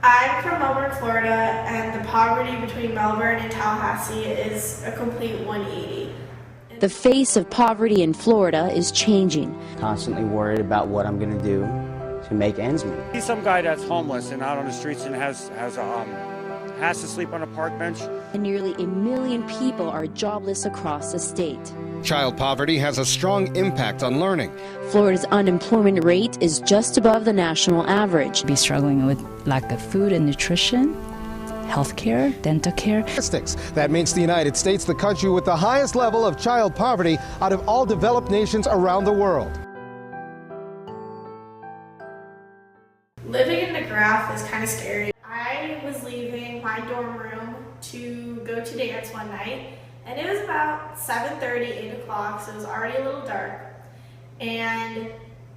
I'm from Melbourne, Florida, and the poverty between Melbourne and Tallahassee is a complete 180. The face of poverty in Florida is changing. Constantly worried about what I'm going to do to make ends meet. He's some guy that's homeless and out on the streets and has to sleep on a park bench. And nearly 1 million people are jobless across the state. Child poverty has a strong impact on learning. Florida's unemployment rate is just above the national average. Be struggling with lack of food and nutrition, health care, dental care. That means the United States, the country with the highest level of child poverty out of all developed nations around the world. Living in McGrath is kind of scary. I was leaving my dorm room to go to dance one night, and it was about 7:30, 8 o'clock, so it was already a little dark. And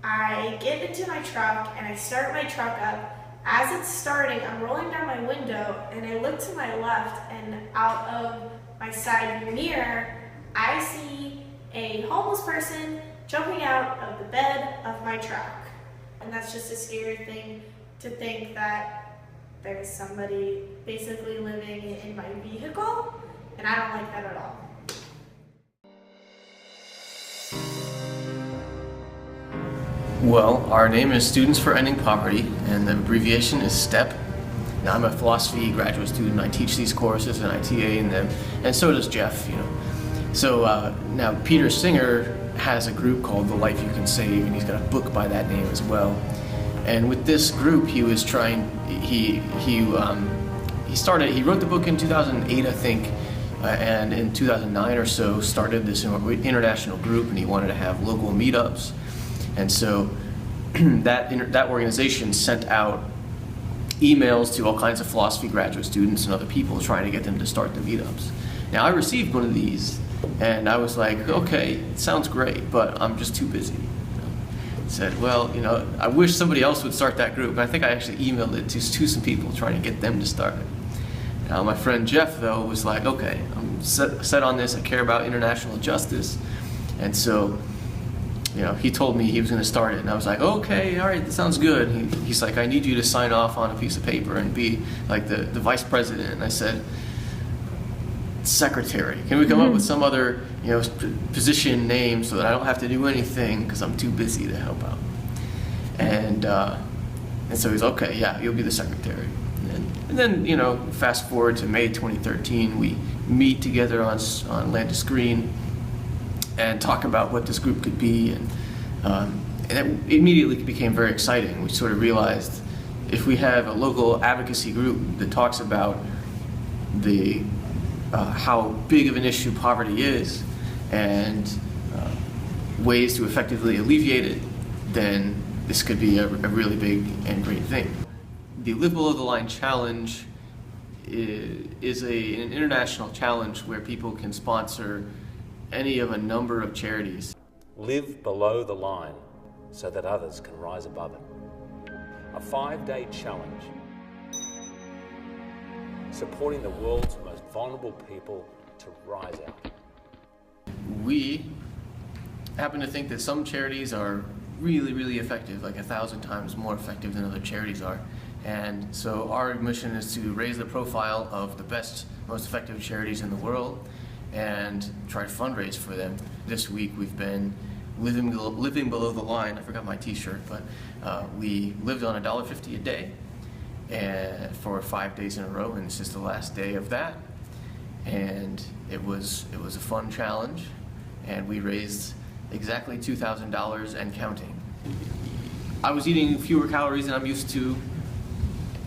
I get into my truck and I start my truck up. As it's starting, I'm rolling down my window and I look to my left, and out of my side view mirror, I see a homeless person jumping out of the bed of my truck. And that's just a scary thing to think that there's somebody basically living in my vehicle, and I don't like that at all. Well, our name is Students for Ending Poverty, and the abbreviation is STEP. Now, I'm a philosophy graduate student. I teach these courses and I TA in them, and so does Jeff, So now Peter Singer has a group called The Life You Can Save, and he's got a book by that name as well. And with this group, he was trying. He wrote the book in 2008, I think, and in 2009 or so started this international group, and he wanted to have local meetups. And so that organization sent out emails to all kinds of philosophy graduate students and other people trying to get them to start the meetups. Now, I received one of these, and I was like, okay, it sounds great, but I'm just too busy. Said, well, I wish somebody else would start that group. And I think I actually emailed it to some people trying to get them to start it. Now, my friend Jeff, though, was like, okay, I'm set on this. I care about international justice. And so, he told me he was going to start it. And I was like, okay, all right, that sounds good. He's like, I need you to sign off on a piece of paper and be like the vice president. And I said, secretary. Can we come up with some other position name so that I don't have to do anything because I'm too busy to help out? And so he's okay, yeah, you'll be the secretary. And then fast forward to May 2013, we meet together on Landis Green and talk about what this group could be, and it immediately became very exciting. We sort of realized if we have a local advocacy group that talks about how big of an issue poverty is and ways to effectively alleviate it, then this could be a really big and great thing. The Live Below the Line Challenge is an international challenge where people can sponsor any of a number of charities. Live below the line so that others can rise above it. A 5-day challenge supporting the world's most vulnerable people to rise out. We happen to think that some charities are really, really effective, like 1,000 times more effective than other charities are. And so our mission is to raise the profile of the best, most effective charities in the world and try to fundraise for them. This week we've been living below the line. I forgot my t-shirt, but we lived on $1.50 a day and for 5 days in a row, and this is the last day of that. And it was a fun challenge, and we raised exactly $2,000 and counting. I was eating fewer calories than I'm used to,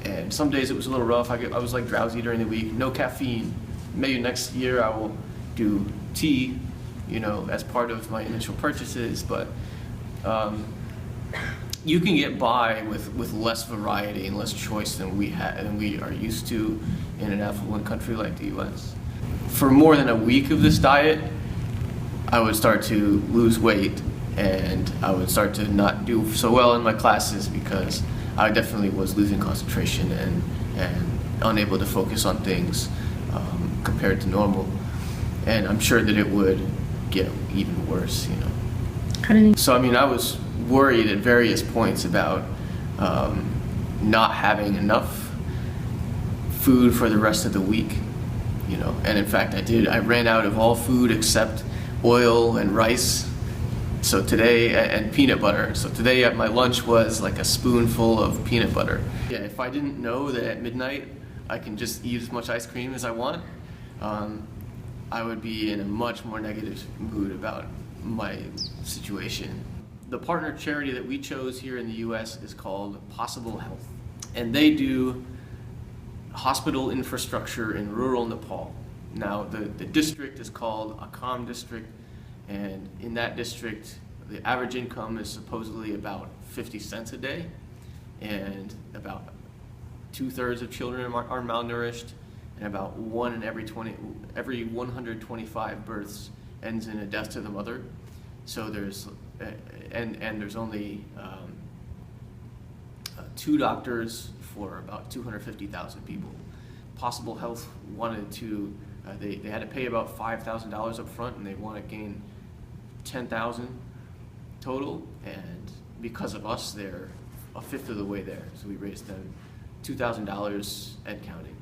and some days it was a little rough. I was like drowsy during the week. No caffeine. Maybe next year I will do tea, as part of my initial purchases, but you can get by with less variety and less choice than we are used to in an affluent country like the U.S. For more than a week of this diet, I would start to lose weight, and I would start to not do so well in my classes because I definitely was losing concentration and unable to focus on things compared to normal. And I'm sure that it would get even worse, So I was worried at various points about not having enough food for the rest of the week, you know. And in fact, I did. I ran out of all food except oil and rice. So today, and peanut butter. So today my lunch was like a spoonful of peanut butter. Yeah, if I didn't know that at midnight I can just eat as much ice cream as I want, I would be in a much more negative mood about my situation. The partner charity that we chose here in the US is called Possible Health. And they do hospital infrastructure in rural Nepal. Now, the district is called Akkam district, and in that district, the average income is supposedly about 50 cents a day, and about 2/3 of children are malnourished, and about 1 in every 125 births ends in a death to the mother. So there's there's only 2 doctors for about 250,000 people. Possible Health wanted to, they had to pay about $5,000 up front, and they want to gain 10,000 total, and because of us, they're a fifth of the way there. So we raised them $2,000 and counting.